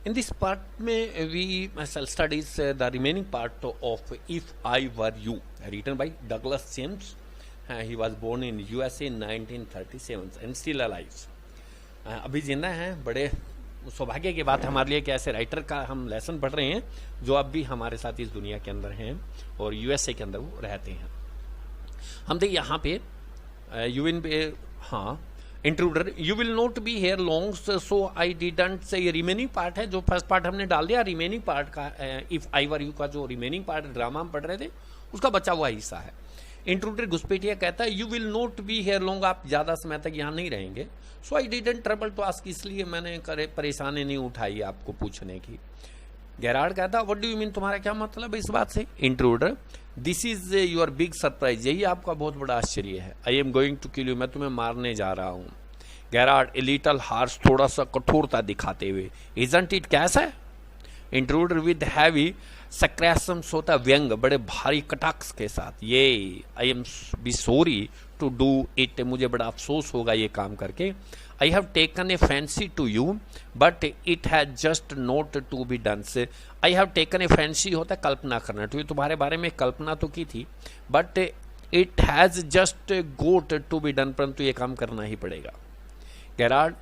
In this part में we shall studies the remaining part of If I Were You, written by Douglas James. He was born in USA in 1937 and still alive. अभी जिंदा हैं. बड़े सौभाग्य की बात हमारे लिए कि ऐसे राइटर का हम लेसन पढ़ रहे हैं जो अब भी हमारे साथ इस दुनिया के अंदर हैं और यूएसए के अंदर वो रहते हैं. हम देखिए यहाँ पे you will B intruder you will not be here long so I didn't say. ये रिमेनिंग पार्ट है, जो फर्स्ट पार्ट हमने डाल दिया. रिमेनिंग पार्ट का इफ आई वर यू का जो रिमेनिंग पार्ट ड्रामा हम पढ़ रहे थे उसका बचा हुआ हिस्सा है. इंट्रूडर घुसपैठिया कहता है you will not be here long, आप ज़्यादा समय तक यहाँ नहीं रहेंगे. So I didn't trouble to ask, इसलिए मैंने परेशानी नहीं उठाई आपको पूछने की. गेरार्ड कहता व्हाट डू यू मीन, तुम्हारा क्या मतलब है इस बात से. Intruder this is your big surprise, यही आपका बहुत बड़ा आश्चर्य है. I am going to kill you, मैं तुम्हें मारने जा रहा हूँ. गेरार्ड ए लिटल हार्श, थोड़ा सा कठोरता दिखाते हुए. इजंट इट, कैसा है. इंट्रूडर विद हैवी सक्रेसम्स, होता व्यंग बड़े भारी कटाक्ष के साथ. ये I am be sorry to do it, मुझे बड़ा अफसोस होगा ये काम करके. I have taken a fancy to you but it has just not to be done say. I have taken a fancy होता है कल्पना करना, तो ये तुम्हारे बारे में कल्पना तो की थी but it has just got to be done, परंतु ये काम करना ही पड़ेगा. Gerard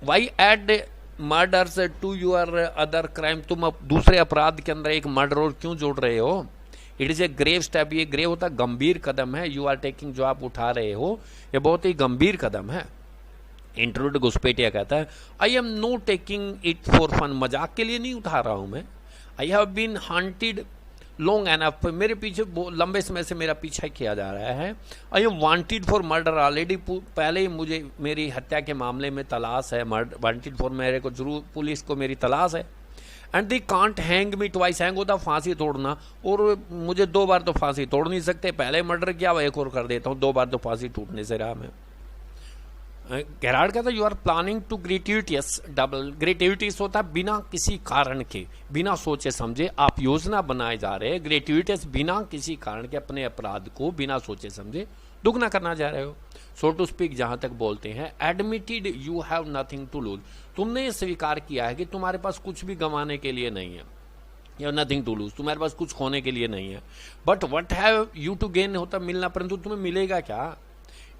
why add murders to your other crime, तुम दूसरे अपराध के अंदर एक मर्डर और क्यों जोड़ रहे हो. It is a grave step, ये ग्रेव होता गंभीर कदम है. यू आर टेकिंग, जो आप उठा रहे हो ये बहुत ही गंभीर कदम है. इंट्रूडर घुसपैठिया कहता है I am no taking it for fun, मजाक के लिए नहीं उठा रहा हूं मैं. I have been hunted long enough, मेरे पीछे लंबे समय से मेरा पीछा किया जा रहा है. I M wanted for murder already, पहले ही मुझे मेरी हत्या के मामले में तलाश है. वांटेड फॉर, मेरे को जरूर पुलिस को मेरी तलाश है. And the can't hang me twice, hang होता फांसी तोड़ना, और मुझे 2 बार तो फांसी तोड़ नहीं सकते. पहले मर्डर किया, वह एक और कर देता हूँ, 2 बार तो फांसी टूटने से रहा मैं. गेरार्ड कहता है you are planning to gratuitous double, gratuitous होता है बिना किसी कारण के, बिना सोचे समझे आप योजना बनाए जा रहे हैं. ग्रेट्यूटियस बिना किसी कारण के अपने अपराध को बिना सोचे समझे दुगना करना जा रहे हो. सो टू स्पीक, जहां तक बोलते हैं admitted you have nothing to lose, तुमने स्वीकार किया है कि तुम्हारे पास कुछ भी गंवाने के लिए नहीं है. या नथिंग टू लूज, तुम्हारे पास कुछ खोने के लिए नहीं है. But what have you to gain, होता मिलना, परंतु तुम्हें मिलेगा क्या.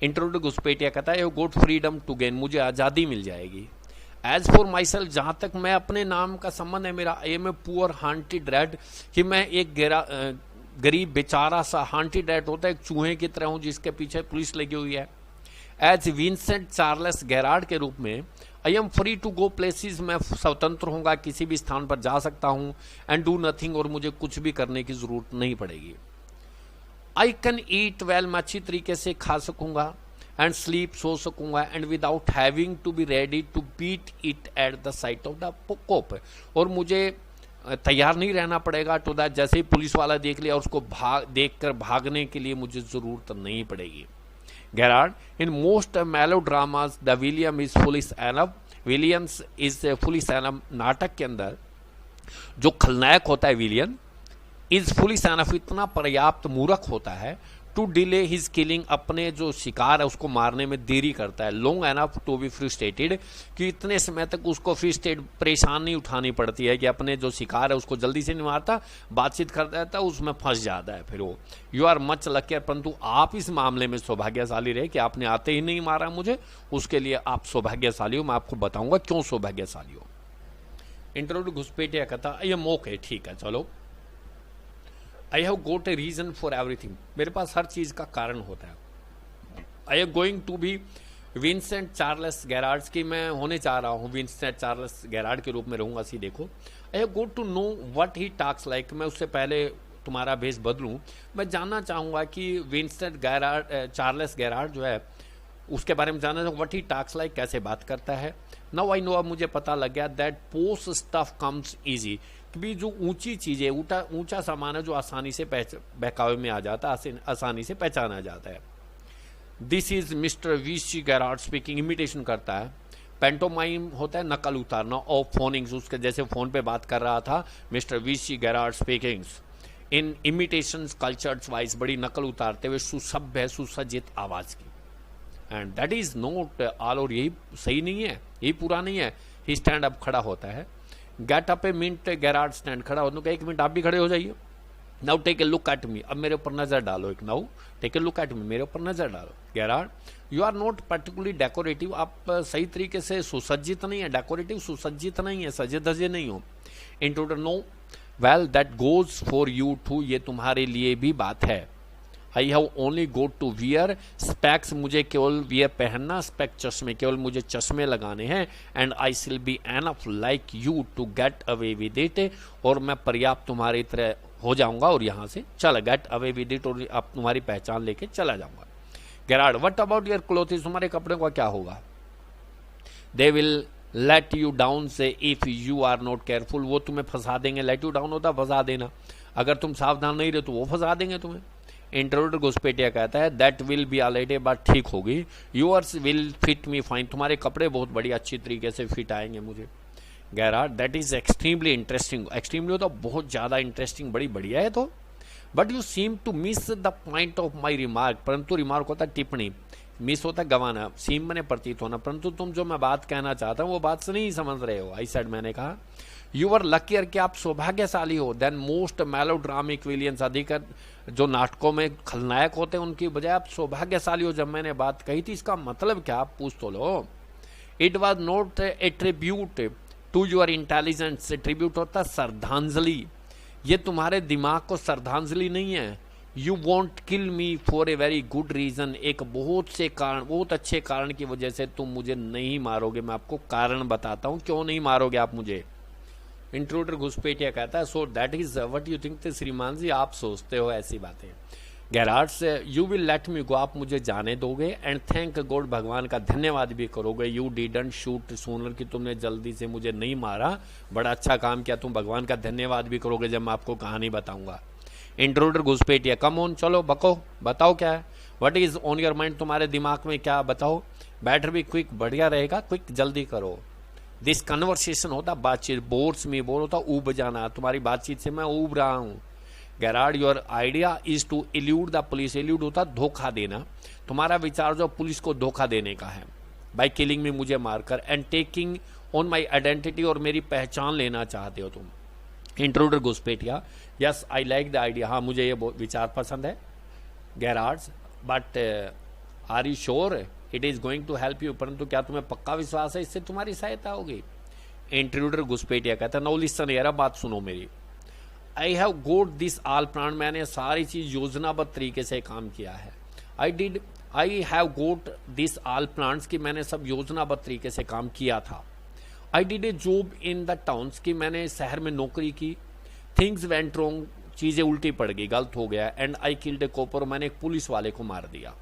इंट्रूडर घुसपैठिया कहता है you got freedom to gain, मुझे आज़ादी मिल जाएगी. एज फॉर माई सेल्फ, जहाँ तक मैं अपने नाम का संबंध है मेरा, I am a poor haunted rat, कि मैं एक गरीब बेचारा सा, हांटेड रैट होता है एक चूहे की तरह हूँ जिसके पीछे पुलिस लगी हुई है. एज विंसेंट चार्ल्स गेरार्ड के रूप में I am free to go places, मैं स्वतंत्र हूँगा, किसी भी स्थान पर जा सकता हूँ. एंड डू नथिंग, और मुझे कुछ भी करने की जरूरत नहीं पड़ेगी. आई कैन ईट वेल, मैं अच्छी तरीके से खा सकूंगा. एंड स्लीप, सो सकूंगा. And without having to be ready to beat it at the sight of the cop, और मुझे तैयार नहीं रहना पड़ेगा टू दैट, जैसे ही पुलिस वाला देख लिया उसको देखकर भागने के लिए मुझे जरूरत नहीं पड़ेगी. गेरार्ड इन मोस्ट मेलो dramas the William is foolish enough, Williams is foolish enough, नाटक के अंदर जो खलनायक होता है विलियम इज फुलिश एनफ, इतना पर्याप्त मूर्ख होता है. टू डिले हिज किलिंग, अपने जो शिकार है उसको मारने में देरी करता है. Long enough to be frustrated, कि इतने समय तक उसको फ्रस्ट्रेट परेशानी उठानी पड़ती है कि अपने जो शिकार है उसको जल्दी से नहीं मारता, बातचीत करता रहता है, उसमें फंस जाता है फिर वो. यू आर मच लकियर, परंतु आप इस मामले में सौभाग्यशाली रहे कि आपने आते ही नहीं मारा मुझे, उसके लिए आप सौभाग्यशाली हो. मैं आपको बताऊंगा क्यों सौभाग्यशाली हो. इंट्रूडर घुसपैठिया कहता ये ओके, ठीक है चलो. I have got a reason for everything, मेरे पास हर चीज का कारण होता है. I am going to be Vincent Charles Gerard, की मैं होने चाह रहा हूँ विंसेंट चार्ल्स गेरार्ड के रूप में रहूंगा. सी देखो, I have got to know what he talks like, मैं उससे पहले तुम्हारा भेष बदलूं, मैं जानना चाहूंगा कि विंसेंट चार्ल्स गेरार्ड जो है उसके बारे में जानना चाहूँ. व्हाट ही टॉक्स लाइक, कैसे बात करता है. नाउ आई नो, अब मुझे पता लग गया that post stuff comes easy, कि जो ऊंची चीजें, ऊंचा सामान है जो आसानी से बहकावे में आ जाता है, आसानी से पहचाना जाता है. This is mister VC Gerard speaking, imitation करता है. पेंटोमाइम होता है नकल उतारना, और फोनिंग्स, उसके जैसे फोन पे बात कर रहा था mister VC Gerard speakings. In imitation cultures wise, बड़ी नकल उतारते हुए सुसभ्य सुसज्जित आवाज की. And that is not all, और यही सही नहीं है, यही पूरा नहीं है. ही स्टैंड अप, खड़ा होता है. Get up a minute Garrad stand, खड़ा हो, तो एक मिनट आप भी खड़े हो जाइए। Now take a look at me, अब मेरे ऊपर नजर डालो एक, now take a look at me, मेरे ऊपर नजर डालो। Gerard you are not particularly decorative, आप सही तरीके से सुसज्जित नहीं है, डेकोरेटिव सुसज्जित नहीं है, सजे धजे नहीं हो। Intruder no, well that goes for you too, ये तुम्हारे लिए भी बात है। I have only got to wear specs, मुझे केवल वियर पहनना, स्पेक्स चश्मे, केवल मुझे चश्मे लगाने हैं। And I will be enough like you to get away with it, और मैं पर्याप्त तुम्हारी तरह हो जाऊंगा और यहां से चला, गेट अवे विद इट, और आप तुम्हारी पहचान लेके चला जाऊंगा। Gerard what about your clothes, तुम्हारे कपड़े का क्या होगा? They will let you down say if you are not careful, वो तुम्हें फंसा देंगे। लेट यू डाउन होता फंसा देना, अगर तुम सावधान नहीं रहे तो वो फंसा देंगे तुम्हें। इंट्रोडर घुसपैठिया कहता है दैट विल बी ऑलराइट, ये बात ठीक होगी। Yours will fit me fine, तुम्हारे कपड़े बहुत बड़ी अच्छी तरीके से फिट आएंगे मुझे। Gerard that is extremely interesting, extremely होता बहुत ज्यादा इंटरेस्टिंग, बड़ी बढ़िया है तो। But you seem to miss the point of my remark, परंतु रिमार्क होता है टिप्पणी, मिस होता है गवाना, सीम मैंने प्रतीत होना, परंतु तुम जो मैं बात कहना चाहता हूं वो बात से नहीं समझ रहे हो। आई सेड, मैंने कहा यू आर लकीयर, कि आप सौभाग्यशाली हो, देन मोस्ट मेलोड्रामिक विलियंस, अधिकतर जो नाटकों में खलनायक होते हैं उनकी बजाय आप सौभाग्यशाली हो। जब मैंने बात कही थी इसका मतलब क्या, आप पूछ तो लो। It was not a tribute to your intelligence, tribute होता श्रद्धांजलि, ये तुम्हारे दिमाग को श्रद्धांजलि नहीं है। You won't kill me for a very good reason, एक बहुत से कारण, बहुत अच्छे कारण की वजह से तुम मुझे नहीं मारोगे। मैं आपको कारण बताता हूं क्यों नहीं मारोगे आप मुझे। इंट्रूडर घुसपैठिया कहता है so that is what you think, श्रीमान जी आप सोचते हो ऐसी बातें। गैरार्ड से यू विल लेट मी गो, आप मुझे जाने दोगे। एंड थैंक गॉड, भगवान का धन्यवाद भी करोगे। यू डिडंट शूट सूनर, कि तुमने जल्दी से मुझे नहीं मारा, बड़ा अच्छा काम किया। तुम भगवान का धन्यवाद भी करोगे जब मैं आपको कहानी बताऊंगा। इंट्रूडर घुसपैठिया कम ऑन, चलो बको, बताओ क्या है, what is on your mind, तुम्हारे दिमाग में क्या, बताओ। बेटर भी क्विक, बढ़िया रहेगा, क्विक जल्दी करो। दिस कन्वर्सेशन होता बातचीत, बोर्स में बोल होता ऊब जाना, तुम्हारी बातचीत से मैं ऊब रहा हूं। Gerard your idea is to elude the police, elude होता धोखा देना, तुम्हारा विचार जो पुलिस को धोखा देने का है। बाय किलिंग में, मुझे मारकर। And taking on my identity, और मेरी पहचान लेना चाहते हो तुम। इंट्रूडर घुसपैठिया yes I like the idea, हाँ मुझे ये विचार पसंद है। Gerard's but are you sure it is going to help you, परंतु क्या तुम्हें पक्का विश्वास है इससे तुम्हारी सहायता होगी? इंट्रूडर घुसपैठिया कहता है नो लिसन यार, बात सुनो मेरी। आई have goat this all plan, मैंने सारी चीज योजनाबद्ध तरीके से काम किया है। I have goat this all plans, की मैंने सब योजनाबद्ध तरीके से काम किया था। I did a job in the towns, की मैंने शहर में नौकरी की। थिंग्स वेंट रॉन्ग, चीजें उल्टी पड़ गई, गलत हो गया। And I killed a copper, मैंने एक पुलिस वाले को मार दिया।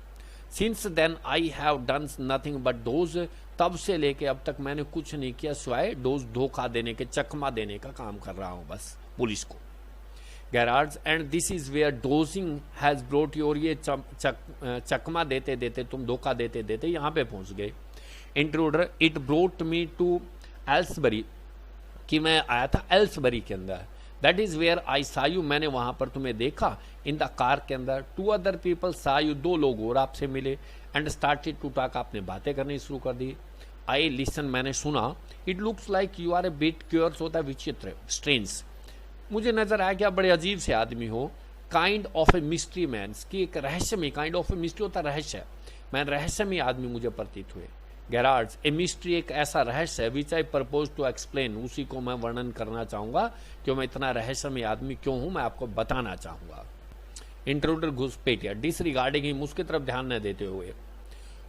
Since then I have done nothing but doze, तब से लेके अब तक मैंने कुछ नहीं किया सिवाय डोज, धोखा देने के, चकमा देने का काम कर रहा हूं बस पुलिस को। Gerard's and this is where dodging has brought you, और ये चकमा देते देते, तुम धोखा देते देते यहां पे पहुंच गए। Intruder it brought me to Aylesbury, कि मैं आया था एल्सबरी के अंदर। दैट इज वेयर आई सा यू, मैंने वहां पर तुम्हें देखा। इन द कार के अंदर, टू अदर पीपल सा यू, दो लोग और आपसे मिले। एंड स्टार्टेड टू टॉक, आपने बातें करनी शुरू कर दी। आई लिसन, मैंने सुना। It looks like you are a bit curious, होता है विचित्र, स्ट्रेंज, मुझे नजर आया कि आप बड़े अजीब से आदमी हो। Kind of a mystery man, की एक रहस्यमय, काइंड ऑफ ए मिस्ट्री होता रहस्य, मैं रहस्यमय आदमी मुझे प्रतीत हुए। गैरार्ड्स ए मिस्ट्री, एक ऐसा रहस्य है, विच आई प्रपोज टू एक्सप्लेन, उसी को मैं वर्णन करना चाहूंगा कि मैं इतना रहस्यमय आदमी क्यों हूं, मैं आपको बताना चाहूंगा। इंट्रूडर घुसपैठिया डिसरिगार्डिंग हिम, उसकी तरफ ध्यान न देते हुए।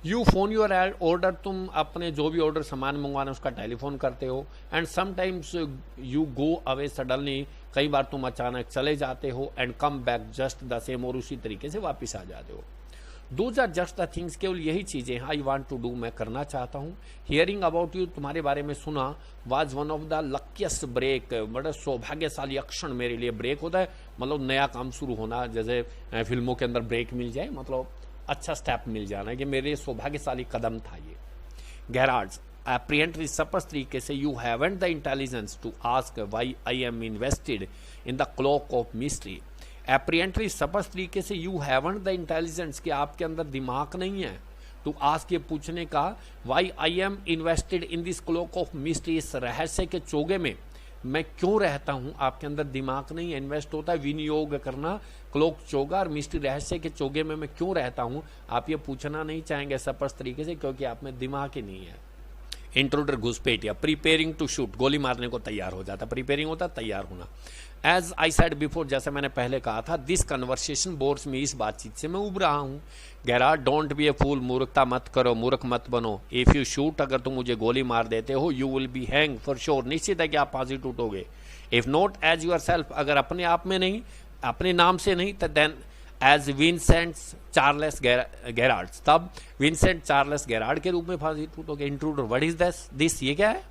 यू फोन योर ऑर्डर, तुम अपने जो भी ऑर्डर सामान मंगवाना उसका टेलीफोन करते हो। And sometimes you go away suddenly, कई बार तुम अचानक चले जाते हो। And come back just the same, और उसी तरीके से वापिस आ जाते हो। Those are just the things, केवल यही चीजें आई वांट टू डू, मैं करना चाहता हूँ। हियरिंग अबाउट यू, तुम्हारे बारे में सुना। Was one of the luckiest break, बड़ा सौभाग्यशाली क्षण मेरे लिए। ब्रेक होता है मतलब नया काम शुरू होना, जैसे फिल्मों के अंदर ब्रेक मिल जाए, मतलब अच्छा स्टेप मिल जाना, कि मेरे लिए सौभाग्यशाली कदम था ये। गैरार्ड्स apparently स्पष्ट तरीके से, you haven't the intelligence to ask why I am invested in the cloak of mystery. apparently स्पष्ट तरीके से, यू हैवंट द इंटेलिजेंस, कि आपके अंदर दिमाग नहीं है, टू आस्क, ये पूछने का, why I am invested in this clock of mystery, इस रहस्य के चोगे में, मैं क्यों रहता हूं, आपके अंदर दिमाग नहीं इन्वेस्ट होता है विनियोग करना, क्लोक चोगा और मिस्ट्री रहस्य के चोगे में मैं क्यों रहता हूं, आप ये पूछना नहीं चाहेंगे स्पष्ट तरीके से, क्योंकि आप में दिमाग ही नहीं है। इंट्रूडर घुसपैठिया, प्रिपेयरिंग टू शूट, गोली मारने को तैयार हो जाता, प्रिपेयरिंग होता तैयार होना। एज आई सेड बिफोर, जैसे मैंने पहले कहा था, दिस कन्वर्सेशन बोर्स में, इस बातचीत से मैं उब रहा हूं। गैरार्ड, डोंट बी ए फूल, मूर्खता मत करो, मूर्ख मत बनो। इफ यू शूट, अगर तुम मुझे गोली मार देते हो, you will be hang for sure, निश्चित है कि आप फांसी टूटोगे। If not as yourself, अगर अपने आप में नहीं, अपने नाम से नहीं, तो then as Vincent Charles Gerard, तब विंसेंट चार्ल्स गैरार्ड के रूप में फांसी टूटोगे। इंट्रूडर, व्हाट इज दिस, ये क्या है?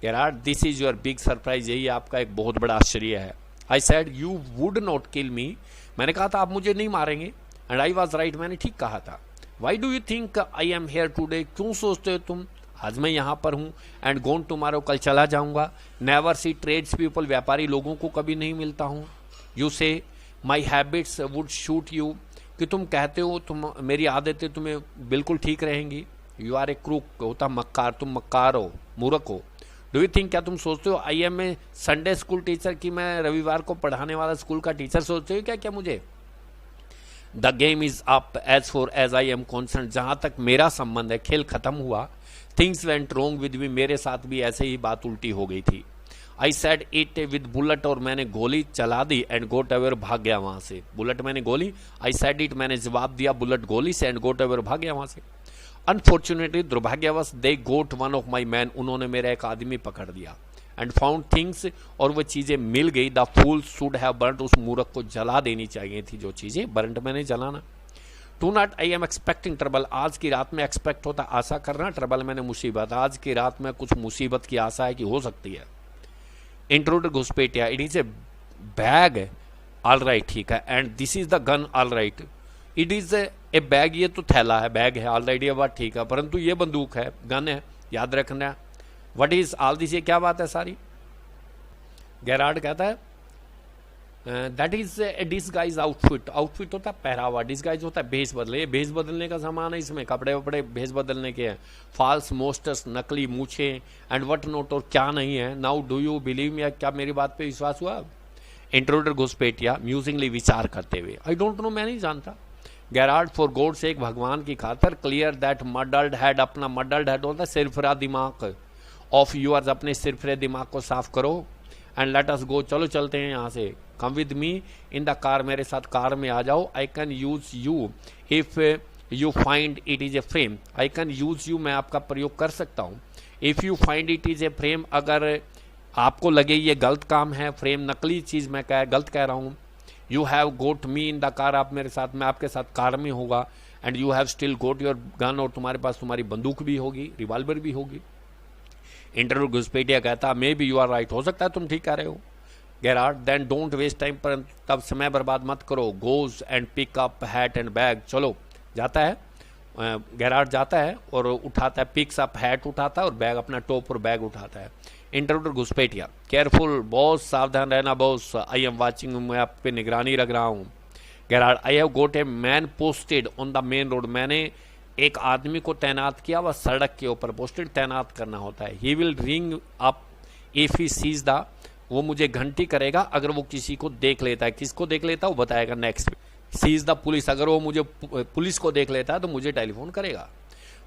Gerard, this is your big surprise, यही आपका एक बहुत बड़ा आश्चर्य है। I said you would not kill me, मैंने कहा था आप मुझे नहीं मारेंगे। एंड आई वॉज राइट, मैंने ठीक कहा था। Why do you think I am here today, क्यों सोचते हो तुम आज मैं यहाँ पर हूँ। एंड गोन टुमारो, कल चला जाऊंगा। नेवर सी ट्रेड्स पीपल, व्यापारी लोगों को कभी नहीं मिलता हूँ। यू से माई हैबिट्स वुड शूट यू, कि तुम कहते हो तुम, मेरी आदतें तुम्हें बिल्कुल ठीक रहेंगी। यू आर ए क्रूक, होता मक्कार, तुम मक्कार हो, मूर्ख हो। डू यू थिंक, क्या तुम सोचते हो I am a Sunday school teacher, कि मैं रविवार को पढ़ाने वाला स्कूल का टीचर सोचते हो क्या मुझे। The game is up as far as I am concern, जहां तक मेरा संबंध है खेल खत्म हुआ। Things went wrong with me, मेरे साथ भी ऐसे ही बात उल्टी हो गई थी। I said it with bullet, और मैंने गोली चला दी। एंड गोट अवेयर, भाग गया वहां से। बुलेट मैंने गोली, आई सेड इट मैंने जवाब दिया बुलेट गोली से। एंड गोट अवेयर, भाग गया वहां से। अनफॉर्चुनेटली, दुर्भाग्यवश, दे गोट वन ऑफ माई मैन, उन्होंने मेरा एक आदमी पकड़ दिया। एंड फाउंड थिंग्स, और वो चीजें मिल गई। The fool should have burned, उस मूर्ख को जला देनी चाहिए थी जो चीजें, बर्न्ड मैंने जलाना। Tonight I am expecting trouble, आज की रात में एक्सपेक्ट होता आशा करना, ट्रबल मैंने मुसीबत, आज की रात में कुछ मुसीबत की आशा है कि हो सकती है। इंट्रूडर घुसपैठिया, it is a bag, all right, ठीक है। And this is the gun, all right. It is a bag, ये तो थैला है, बैग है, ऑल राइट, ये बात ठीक है, परंतु ये बंदूक है, गन है, याद रखना। व्हाट इज ऑल दिस, ये क्या बात है सारी। गैरार्ड कहता है that is a disguise outfit, outfit होता है पहरावा, डिसगाइज होता है भेष बदले, ये भेष बदलने का सामान है, इसमें कपड़े वपड़े भेष बदलने के हैं। फॉल्स मोस्टस, नकली मूछे, एंड वट नोट, और क्या नहीं है। नाउ डू यू बिलीव, या क्या मेरी बात पे विश्वास हुआ। इंट्रूडर घुसपैठिया, म्यूजिंगली, विचार करते हुए, आई डोंट नो, मैं नहीं जानता। गैरार्ड, फॉर गॉड से, एक भगवान की खातर, क्लियर दैट मडल्ड हेड, अपना मडल्ड हेड होता है सिरफिरा दिमाग, ऑफ यूअर्स, अपने सिरफिरे दिमाग को साफ करो। एंड लेट अस गो, चलो चलते हैं यहाँ से। Come with me in the car, मेरे साथ कार में आ जाओ। I can use you if you find it is a frame, I can use you, मैं आपका प्रयोग कर सकता हूँ। If you find it is a frame, अगर आपको लगे ये गलत काम है, फ्रेम नकली चीज मैं गलत कह रहा हूँ। You have got me in the car, आप मेरे साथ, मैं आपके साथ कार में होगा। And you have still got your gun, और तुम्हारे पास तुम्हारी बंदूक भी होगी, रिवॉल्वर भी होगी। इंट्रूडर घुसपैठिया कहता, maybe you are right, हो सकता है तुम ठीक कह रहे हो। Gerard, then don't waste time, पर तब समय बर्बाद मत करो। Goes and pick up hat and bag, चलो जाता है। गैरार्ड जाता है और उठाता है, पिक्स अप हैट उठाता है और बैग, अपना टॉप और बैग उठाता है। इंट्रूडर घुसपैठिया, केयरफुल बॉस, सावधान रहना बॉस, आई एम वाचिंग, मैं आप पे निगरानी रख रहा हूँ। Garrard, I have got a man posted on the main road, मैंने एक आदमी को तैनात किया, वह सड़क के ऊपर, पोस्टेड तैनात करना होता है। He will ring up if he sees the, वो मुझे घंटी करेगा अगर वो किसी को देख लेता है। किसको देख लेता है वो बताएगा नेक्स्ट। सीज द पुलिस, अगर वो मुझे पुलिस को देख लेता है तो मुझे टेलीफोन करेगा।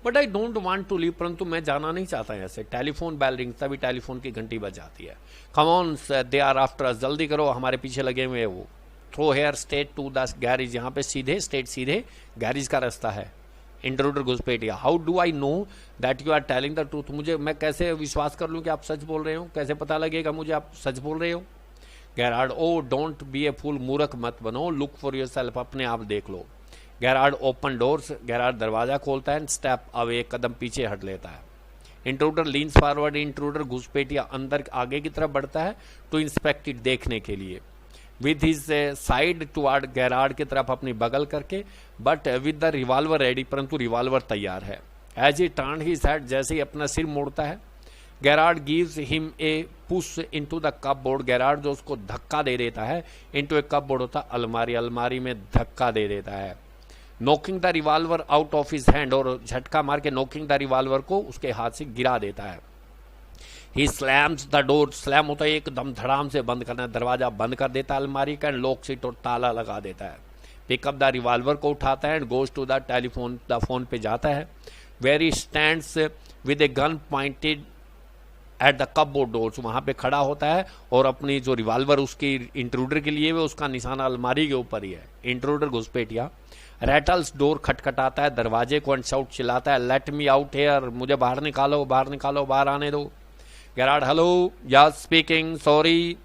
But I don't want to leave, परंतु मैं जाना नहीं चाहता ऐसे। टेलीफोन बेल रिंग, तभी टेलीफोन की घंटी बज जाती है। Come on they are after us, जल्दी करो, हमारे पीछे लगे हुए हैं वो। Through here straight to the garage, यहाँ पे सीधे, स्ट्रेट सीधे गैरेज का रास्ता है। इंट्रूडर घुसपैठिया, how do I know that you are telling the truth, मुझे, मैं कैसे विश्वास कर लूं कि आप सच बोल रहे हो, कैसे पता लगेगा मुझे आप सच बोल रहे हो। गैरार्ड, ओ डोंट बी ए फूल, मूर्ख मत बनो, लुक फॉर योरसेल्फ, अपने आप देख लो। गैरार्ड, ओपन डोर्स, गैरार्ड दरवाजा खोलता है। स्टेप अवे, एक कदम पीछे हट लेता है। इंट्रूडर लीन्स फॉरवर्ड, इंट्रूडर घुसपैठिया अंदर आगे की तरफ बढ़ता है टू इंस्पेक्ट इट, देखने के लिए। With his side toward, Gerard की तरफ अपनी बगल करके, but with the revolver ready, परंतु रिवॉल्वर तैयार है। As he turn his head, जैसे ही अपना सिर मोड़ता है। Gerard gives him a push into the cupboard, Gerard जो उसको धक्का दे देता है। इनटू ए कपबोर्ड होता है अलमारी, अलमारी में धक्का दे देता है। Knocking the revolver out of his hand, और झटका मार के नॉकिंग द रिवॉल्वर को उसके हाथ से गिरा देता है। ही स्लैम्स द डोर, स्लैम होता है एकदम धड़ाम से बंद करना, दरवाजा बंद कर देता है अलमारी का, एंड लॉक सीट और ताला लगा देता है। पिकअप द रिवॉल्वर को उठाता है and goes to the telephone, the phone पे जाता है। Where he stands with a gun pointed at the cupboard doors, वहां पे खड़ा होता है और अपनी जो रिवॉल्वर उसकी इंट्रूडर के लिए वो उसका निशाना अलमारी के ऊपर ही है। इंट्रूडर घुसपैठिया रैटल्स डोर, खटखटाता है दरवाजे को एंड शाउट, चिल्लाता है लेट मी आउट हेयर, मुझे बाहर निकालो, बाहर निकालो, बाहर आने दो। Gerard hello, yes speaking, sorry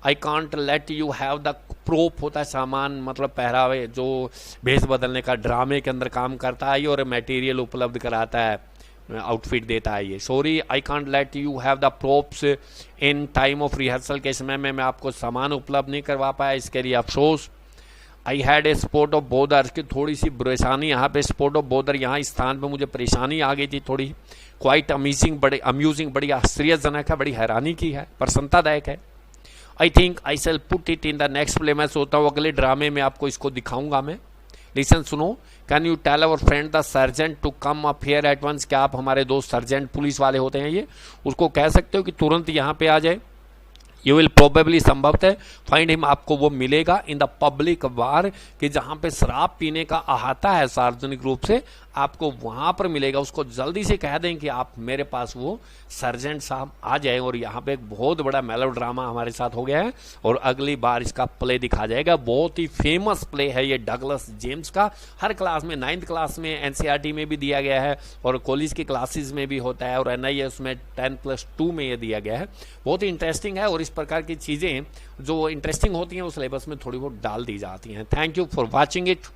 I can't let you have the prop, होता है सामान मतलब पहरावे जो भेष बदलने का, ड्रामे के अंदर काम करता है और मटेरियल उपलब्ध कराता है, आउटफिट देता है ये। Sorry I can't let you have the props in time of rehearsal, के समय में मैं आपको सामान उपलब्ध नहीं करवा पाया, इसके लिए अफसोस। I had a spot of bother, की थोड़ी सी परेशानी यहाँ पे, स्पॉट ऑफ बोदर यहाँ इस स्थान पे मुझे परेशानी आ गई थी थोड़ी। क्वाइट अम्यूजिंग, बड़ी आश्चर्यजनक है, बड़ी हैरानी की है, प्रसन्नतादायक है। I think I shall put it in the next play, मैं सोचता हूँ अगले ड्रामे में आपको इसको दिखाऊंगा मैं। लिसन, सुनो। Can you tell our friend the sergeant to come up here at once, क्या आप हमारे दोस्त सर्जेंट पुलिस वाले होते हैं ये, उसको कह सकते हो कि तुरंत यहाँ पे आ जाए। यू विल प्रोबेबली, संभवतः फाइंड हिम, आपको वो मिलेगा इन द पब्लिक बार, कि जहां पे शराब पीने का अहाता है सार्वजनिक रूप से, आपको वहां पर मिलेगा। उसको जल्दी से कह दें कि आप मेरे पास वो सर्जेंट साहब आ जाए। और यहाँ पे एक बहुत बड़ा मेलोड्रामा हमारे साथ हो गया है और अगली बार इसका प्ले दिखा जाएगा। बहुत ही फेमस प्ले है ये डगलस जेम्स का, हर क्लास में, 9th क्लास में एनसीईआरटी में भी दिया गया है और कॉलेज की क्लासेस में भी होता है और एनआईएस में 10+2 में ये दिया गया है। बहुत ही इंटरेस्टिंग है और इस प्रकार की चीज़ें जो इंटरेस्टिंग होती हैं वो सिलेबस में थोड़ी बहुत डाल दी जाती हैं। Thank you for watching it.